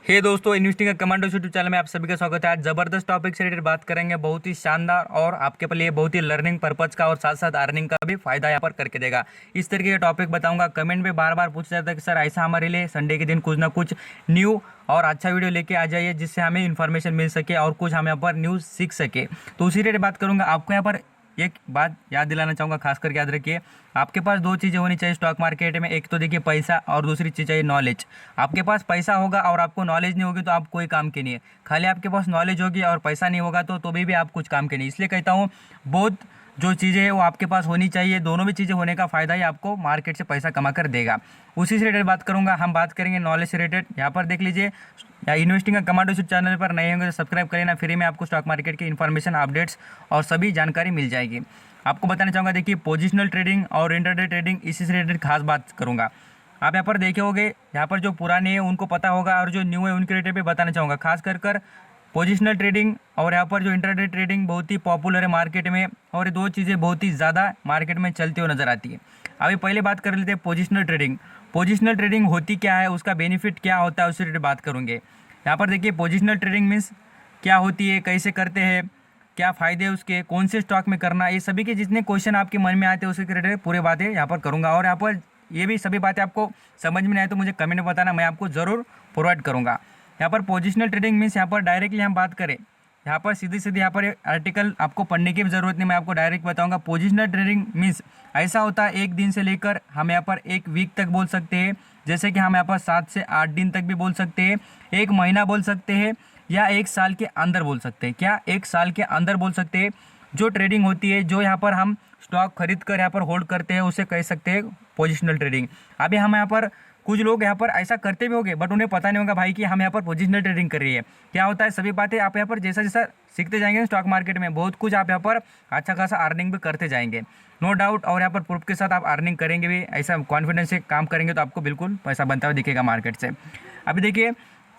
हे दोस्तों, investing commando YouTube channel में आप सभी का स्वागत है। आज जबरदस्त टॉपिक से रिलेटेड बात करेंगे, बहुत ही शानदार और आपके लिए बहुत ही लर्निंग पर्पज का और साथ साथ अर्निंग का भी फायदा यहाँ पर करके देगा। इस तरीके का टॉपिक बताऊंगा। कमेंट में बार बार पूछा जाता है कि सर ऐसा हमारे लिए संडे के दिन कुछ ना कुछ न्यू और अच्छा वीडियो लेके आ जाइए जिससे हमें इन्फॉर्मेशन मिल सके और कुछ हम यहाँ पर न्यूज़ सीख सके। तो उसी रिलेटेड बात करूँगा। आपको यहाँ पर एक बात याद दिलाना चाहूँगा, खास करके याद रखिए, आपके पास दो चीज़ें होनी चाहिए स्टॉक मार्केट में। एक तो देखिए पैसा और दूसरी चीज़ चाहिए नॉलेज। आपके पास पैसा होगा और आपको नॉलेज नहीं होगी तो आप कोई काम के नहीं है। खाली आपके पास नॉलेज होगी और पैसा नहीं होगा तो भी आप कुछ काम के नहीं। इसलिए कहता हूँ बहुत जो चीज़ें हैं वो आपके पास होनी चाहिए। दोनों भी चीज़ें होने का फ़ायदा ही आपको मार्केट से पैसा कमा कर देगा। उसी से रिलेटेड बात करूँगा। हम बात करेंगे नॉलेज से रिलेटेड। यहाँ पर देख लीजिए, या इन्वेस्टिंग का कमांडो यूट्यूब चैनल पर नए होंगे तो सब्सक्राइब कर लेना। फ्री में आपको स्टॉक मार्केट की इन्फॉर्मेशन, अपडेट्स और सभी जानकारी मिल जाएगी। आपको बताना चाहूँगा, देखिए पोजिशनल ट्रेडिंग और इंटरडे ट्रेडिंग, इसी से रिलेटेड खास बात करूँगा। आप यहाँ पर देखे होंगे, यहाँ पर जो पुराने हैं उनको पता होगा और जो न्यू है उनके रिलेटेड भी बताना चाहूँगा। खास कर पोजिशनल ट्रेडिंग और यहाँ पर जो इंटरडे ट्रेडिंग बहुत ही पॉपुलर है मार्केट में, और ये दो चीज़ें बहुत ही ज़्यादा मार्केट में चलती हुई नज़र आती है। अभी पहले बात कर लेते हैं पोजिशनल ट्रेडिंग। पोजिशनल ट्रेडिंग होती क्या है, उसका बेनिफिट क्या होता है, उससे रिलेटेड बात करूँगे। यहाँ पर देखिए पोजिशनल ट्रेडिंग मीन्स क्या होती है, कैसे करते हैं, क्या फ़ायदे उसके, कौन से स्टॉक में करना, ये सभी के जितने क्वेश्चन आपके मन में आते हैं उसके रिलेटेड पूरे बातें यहाँ पर करूँगा। और यहाँ पर ये भी सभी बातें आपको समझ में नहीं आए तो मुझे कमेंट में बताना, मैं आपको ज़रूर प्रोवाइड करूँगा। यहाँ पर पोजिशनल ट्रेडिंग मीन्स यहाँ पर डायरेक्टली हम बात करें, यहाँ पर सीधी सीधी यहाँ पर आर्टिकल आपको पढ़ने की भी ज़रूरत नहीं, मैं आपको डायरेक्ट बताऊँगा। पोजिशनल ट्रेडिंग मीन्स ऐसा होता है, एक दिन से लेकर हम यहाँ पर एक वीक तक बोल सकते हैं, जैसे कि हम यहाँ पर 7 से 8 दिन तक भी बोल सकते हैं, एक महीना बोल सकते हैं, या एक साल के अंदर बोल सकते हैं। क्या एक साल के अंदर बोल सकते हैं। जो ट्रेडिंग होती है, जो यहाँ पर हम स्टॉक खरीद कर यहाँ पर होल्ड करते हैं, उसे कह सकते हैं पोजिशनल ट्रेडिंग। अभी हम यहाँ पर कुछ लोग यहाँ पर ऐसा करते भी होंगे बट उन्हें पता नहीं होगा भाई कि हम यहाँ पर पोजिशनल ट्रेडिंग कर रही है। क्या होता है, सभी बातें आप यहाँ पर जैसा जैसा सीखते जाएंगे स्टॉक मार्केट में, बहुत कुछ आप यहाँ पर अच्छा खासा अर्निंग भी करते जाएंगे, नो डाउट। और यहाँ पर प्रूफ के साथ आप अर्निंग करेंगे भी, ऐसा कॉन्फिडेंस से काम करेंगे तो आपको बिल्कुल पैसा बनता हुआ दिखेगा मार्केट से। अभी देखिए,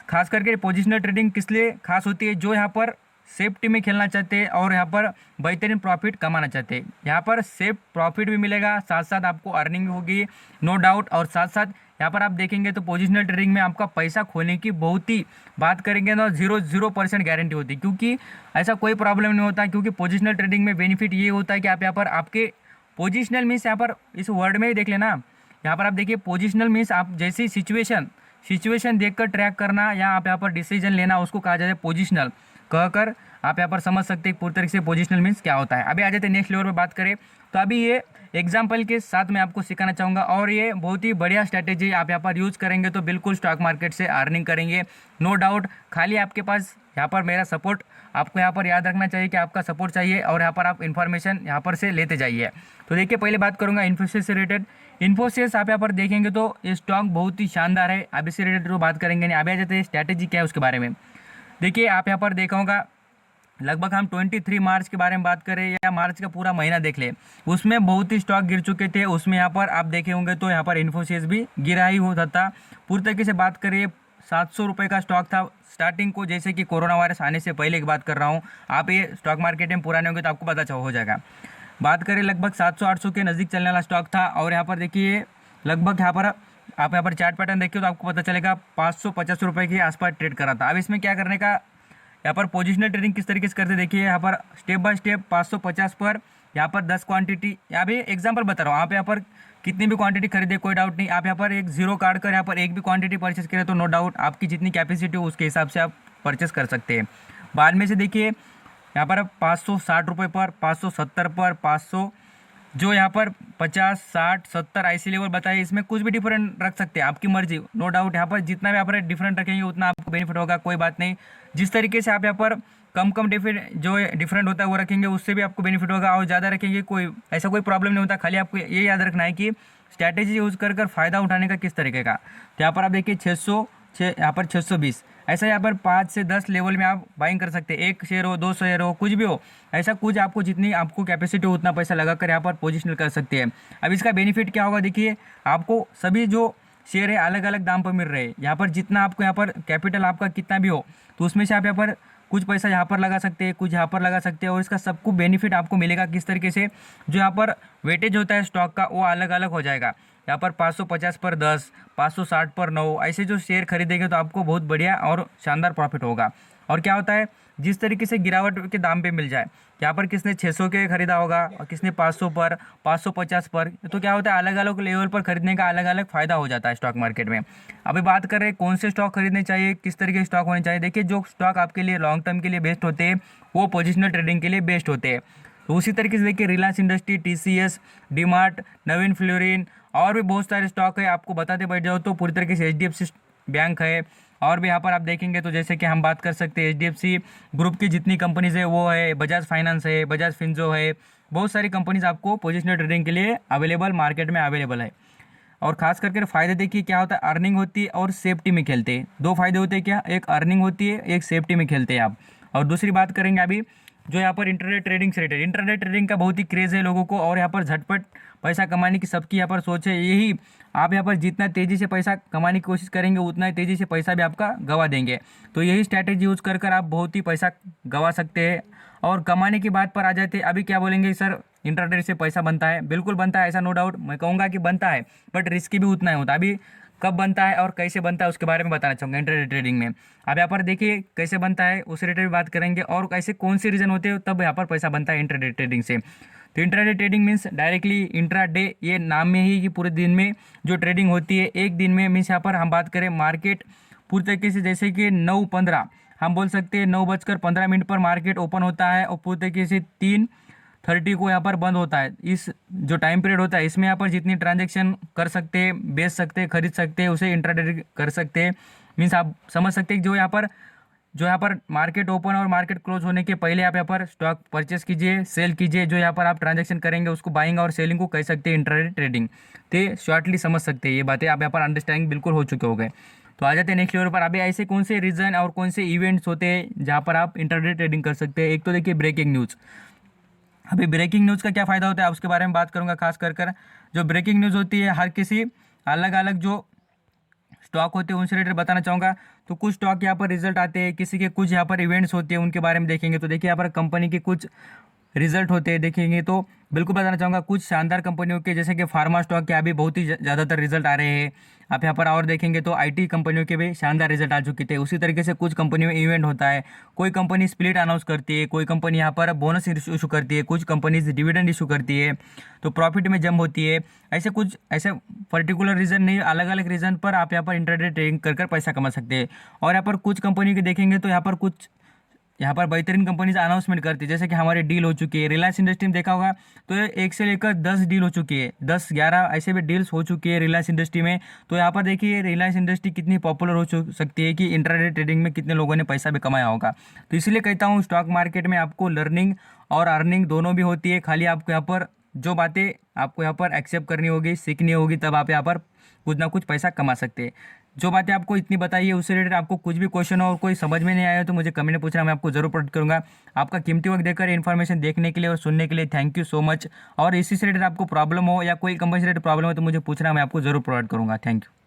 खास करके पोजिशनल ट्रेडिंग किस लिए खास होती है, जो यहाँ पर सेफ्टी में खेलना चाहते हैं और यहाँ पर बेहतरीन प्रॉफिट कमाना चाहते हैं। यहाँ पर सेफ प्रॉफिट भी मिलेगा, साथ साथ आपको अर्निंग भी होगी, नो डाउट। और साथ साथ यहाँ पर आप देखेंगे तो पोजिशनल ट्रेडिंग में आपका पैसा खोने की बहुत ही बात करेंगे ना, 0% गारंटी होती है, क्योंकि ऐसा कोई प्रॉब्लम नहीं होता। क्योंकि पोजिशनल ट्रेडिंग में बेनिफिट ये होता है कि आप यहाँ पर आपके पोजिशनल मीन्स, यहाँ पर इस वर्ड में ही देख लेना, यहाँ पर आप देखिए पोजिशनल मीन्स आप जैसी सिचुएशन देखकर ट्रैक करना, या आप यहाँ पर डिसीजन लेना, उसको कहा जाता है पोजिशनल। कहकर आप यहाँ पर समझ सकते हैं पूरी तरीके से पोजिशनल मीन्स क्या होता है। अभी आ जाते हैं नेक्स्ट लेवल पर बात करें तो अभी ये एग्जाम्पल के साथ मैं आपको सिखाना चाहूँगा, और ये बहुत ही बढ़िया स्ट्रैटेजी आप यहाँ पर यूज़ करेंगे तो बिल्कुल स्टॉक मार्केट से अर्निंग करेंगे, नो डाउट। खाली आपके पास यहाँ पर मेरा सपोर्ट, आपको यहाँ पर याद रखना चाहिए कि आपका सपोर्ट चाहिए, और यहाँ पर आप इन्फॉर्मेशन यहाँ पर से लेते जाइए। तो देखिए, पहले बात करूँगा इन्फोसिस से रिलेटेड। इन्फोसिस आप यहाँ पर देखेंगे तो ये स्टॉक बहुत ही शानदार है। अब इससे रिलेटेड तो बात करेंगे नहीं, अभी आ जाते हैं स्ट्रैटेजी क्या है उसके बारे में। देखिए, आप यहाँ पर देखा होगा, लगभग हम 23 मार्च के बारे में बात करें या मार्च का पूरा महीना देख ले, उसमें बहुत ही स्टॉक गिर चुके थे। उसमें यहाँ पर आप देखे होंगे तो यहाँ पर इन्फोसिस भी गिरा ही होता था। पूरी तरीके से बात करें, 700 रुपये का स्टॉक था स्टार्टिंग को, जैसे कि कोरोना वायरस आने से पहले की बात कर रहा हूँ। आप ये स्टॉक मार्केट में पुराने होंगे तो आपको पता हो जाएगा। बात करें, लगभग 700-800 के नज़दीक चलने वाला स्टॉक था, और यहाँ पर देखिए लगभग यहाँ पर आप यहाँ पर चार्ट पैटर्न देखिए तो आपको पता चलेगा 550 रुपये के आसपास ट्रेड करा था। अब इसमें क्या करने का, यहाँ पर पोजिशनल ट्रेडिंग किस तरीके से करते देखिए, यहाँ पर स्टेप बाय स्टेप 550 पर यहाँ पर 10 क्वांटिटी, यहाँ भी एग्जांपल बता रहा हूँ। आप यहाँ पर कितनी भी क्वांटिटी खरीदे कोई डाउट नहीं, आप यहाँ पर एक जीरो काट कर यहाँ पर एक भी क्वांटिटी परचेस करें तो नो डाउट आपकी जितनी कैपेसिटी हो उसके हिसाब से आप परचेस कर सकते हैं। बाद में से देखिए यहाँ पर 560 रुपये पर, 570 पर, 500, जो यहाँ पर 50, 60, 70 ऐसी लेवल बताइए। इसमें कुछ भी डिफरेंट रख सकते हैं, आपकी मर्जी, नो डाउट। यहाँ पर जितना भी आप डिफरेंट रखेंगे उतना आपको बेनिफिट होगा, कोई बात नहीं। जिस तरीके से आप यहाँ पर कम डिफरेंट होता है वो रखेंगे, उससे भी आपको बेनिफिट होगा, और ज़्यादा रखेंगे कोई ऐसा कोई प्रॉब्लम नहीं होता। खाली आपको ये याद रखना है कि स्ट्रैटेजी यूज़ कर फ़ायदा उठाने का किस तरीके का। तो यहाँ पर आप देखिए 600, यहाँ पर 620, ऐसा यहाँ पर 5 से 10 लेवल में आप बाइंग कर सकते हैं। 1 शेयर हो, 2 शेयर हो, कुछ भी हो, ऐसा कुछ आपको जितनी आपको कैपेसिटी हो उतना पैसा लगा कर यहाँ पर पोजिशनल कर सकते हैं। अब इसका बेनिफिट क्या होगा, देखिए आपको सभी जो शेयर है अलग अलग दाम पर मिल रहे हैं। यहाँ पर जितना आपको यहाँ पर कैपिटल आपका कितना भी हो तो उसमें से आप यहाँ पर कुछ पैसा यहाँ पर लगा सकते हैं, कुछ यहाँ पर लगा सकते हैं, और इसका सबको बेनिफिट आपको मिलेगा किस तरीके से, जो यहाँ पर वेटेज होता है स्टॉक का वो अलग अलग हो जाएगा। यहाँ पर 550 पर 10, 560 पर 9 ऐसे जो शेयर खरीदेंगे तो आपको बहुत बढ़िया और शानदार प्रॉफिट होगा। और क्या होता है, जिस तरीके से गिरावट के दाम पे मिल जाए, यहाँ पर किसने 600 के खरीदा होगा और किसने 500 पर, 550 पर, तो क्या होता है अलग अलग लेवल पर खरीदने का अलग अलग फ़ायदा हो जाता है स्टॉक मार्केट में। अभी बात कर रहे हैं कौन से स्टॉक खरीदने चाहिए, किस तरीके के स्टॉक होने चाहिए। देखिए, जो स्टॉक आपके लिए लॉन्ग टर्म के लिए बेस्ट होते हैं वो पोजिशनल ट्रेडिंग के लिए बेस्ट होते हैं। तो उसी तरीके से देखिए, रिलायंस इंडस्ट्री, टीसीएस, डीमार्ट, नवीन फ्लोरिन और भी बहुत सारे स्टॉक है। आपको बताते बैठ जाओ तो पूरी तरीके से एचडीएफसी बैंक है। और भी यहाँ पर आप देखेंगे तो जैसे कि हम बात कर सकते हैं एचडीएफसी ग्रुप की जितनी कंपनीज है वो है, बजाज फाइनेंस है, बजाज फिंजो है, बहुत सारी कंपनीज आपको पोजिशनल ट्रेडिंग के लिए अवेलेबल मार्केट में अवेलेबल है। और खास करके फ़ायदे देखिए क्या होता है, अर्निंग होती है और सेफ्टी में खेलते हैं। दो फायदे होते हैं क्या, एक अर्निंग होती है, एक सेफ्टी में खेलते हैं आप। और दूसरी बात करेंगे अभी जो यहाँ पर इंटरनेट ट्रेडिंग से रिलेटेड, इंटरनेट ट्रेडिंग का बहुत ही क्रेज़ है लोगों को और यहाँ पर झटपट पैसा कमाने की सबकी यहाँ पर सोच है। यही आप यहाँ पर जितना तेज़ी से पैसा कमाने की कोशिश करेंगे उतना ही तेज़ी से पैसा भी आपका गंवा देंगे। तो यही स्ट्रैटेजी यूज़ कर कर आप बहुत ही पैसा गंवा सकते हैं। और कमाने की बात पर आ जाते हैं, अभी क्या बोलेंगे सर इंटरनेट से पैसा बनता है, बिल्कुल बनता है, ऐसा नो डाउट मैं कहूँगा कि बनता है, बट रिस्की भी उतना ही होता है। अभी कब बनता है और कैसे बनता है उसके बारे में बताना चाहूँगा इंटरनेट ट्रेडिंग में। अब यहाँ पर देखिए कैसे बनता है उस रिलेटेड भी बात करेंगे और कैसे कौन से रीज़न होते हैं तब यहाँ पर पैसा बनता है इंटरनेट ट्रेडिंग से। तो internet trading means directly intra day, ये नाम में ही कि पूरे दिन में जो ट्रेडिंग होती है एक दिन में। मीन्स यहाँ पर हम बात करें मार्केट पूरी तरीके से जैसे कि 9:15 हम बोल सकते हैं 9:15 पर मार्केट ओपन होता है और पूरी तरीके से 3:30 को यहाँ पर बंद होता है। इस जो टाइम पीरियड होता है इसमें यहाँ पर जितनी ट्रांजैक्शन कर सकते हैं, बेच सकते हैं, खरीद सकते हैं, उसे इंट्राडे कर सकते हैं। मीन्स आप समझ सकते हैं कि जो यहाँ पर मार्केट ओपन और मार्केट क्लोज होने के पहले आप यहाँ पर स्टॉक परचेस कीजिए, सेल कीजिए, जो यहाँ पर आप ट्रांजैक्शन करेंगे उसको बाइंग और सेलिंग को कह सकते हैं इंट्राडे ट्रेडिंग। तो शॉर्टली समझ सकते हैं ये बातें, आप यहाँ पर अंडरस्टैंडिंग बिल्कुल हो चुके हो गए। तो आ जाते हैं नेक्स्ट लेवल पर। अभी ऐसे कौन से रीज़न और कौन से इवेंट्स होते हैं जहाँ पर आप इंट्राडे ट्रेडिंग कर सकते हैं। एक तो देखिए ब्रेकिंग न्यूज़। अभी ब्रेकिंग न्यूज़ का क्या फ़ायदा होता है उसके बारे में बात करूंगा। खास कर जो ब्रेकिंग न्यूज़ होती है हर किसी अलग अलग जो स्टॉक होते हैं उनसे रिलेटेड बताना चाहूँगा। तो कुछ स्टॉक यहाँ पर रिजल्ट आते हैं, किसी के कुछ यहाँ पर इवेंट्स होते हैं उनके बारे में देखेंगे। तो देखिए यहाँ पर कंपनी के कुछ रिजल्ट होते हैं देखेंगे तो बिल्कुल बताना चाहूँगा। कुछ शानदार कंपनियों के जैसे कि फार्मा स्टॉक के अभी बहुत ही ज़्यादातर रिजल्ट आ रहे हैं। आप यहाँ पर और देखेंगे तो आईटी कंपनियों के भी शानदार रिजल्ट आ चुके थे। उसी तरीके से कुछ कंपनियों में इवेंट होता है, कोई कंपनी स्प्लिट अनाउंस करती है, कोई कंपनी यहाँ पर बोनस इशू करती है, कुछ कंपनीज डिविडेंड इशू करती है, तो प्रॉफिट में जंप होती है। ऐसे पर्टिकुलर रीज़न नहीं, अलग अलग रीज़न पर आप यहाँ पर इंट्राडे ट्रेडिंग कर पैसा कमा सकते हैं। और यहाँ पर कुछ कंपनी के देखेंगे तो यहाँ पर बेहतरीन कंपनीज अनाउंसमेंट करती है, जैसे कि हमारी डील हो चुकी है। रिलायंस इंडस्ट्री में देखा होगा तो एक से लेकर 10 डील हो चुकी है, 10-11 ऐसे भी डील्स हो चुकी है रिलायंस इंडस्ट्री में। तो यहाँ पर देखिए रिलायंस इंडस्ट्री कितनी पॉपुलर हो सकती है कि इंट्राडे ट्रेडिंग में कितने लोगों ने पैसा भी कमाया होगा। तो इसलिए कहता हूँ स्टॉक मार्केट में आपको लर्निंग और अर्निंग दोनों भी होती है। खाली आपको यहाँ पर जो बातें आपको यहाँ पर एक्सेप्ट करनी होगी, सीखनी होगी, तब आप यहाँ पर कुछ ना कुछ पैसा कमा सकते हैं। जो बातें आपको इतनी बताई है उससे रिलेटेड आपको कुछ भी क्वेश्चन हो और कोई समझ में नहीं आया तो मुझे कमेंट में पूछना, मैं आपको जरूर प्रोवाइड करूंगा। आपका कीमती वक्त देकर इन्फॉर्मेशन देखने के लिए और सुनने के लिए थैंक यू सो मच। और इसी से रिलेटेड आपको प्रॉब्लम हो या कोई कंपनी से रिलेटेड प्रॉब्लम हो तो मुझे पूछना, मैं आपको जरूर प्रोवाइड करूंगा। Thank you.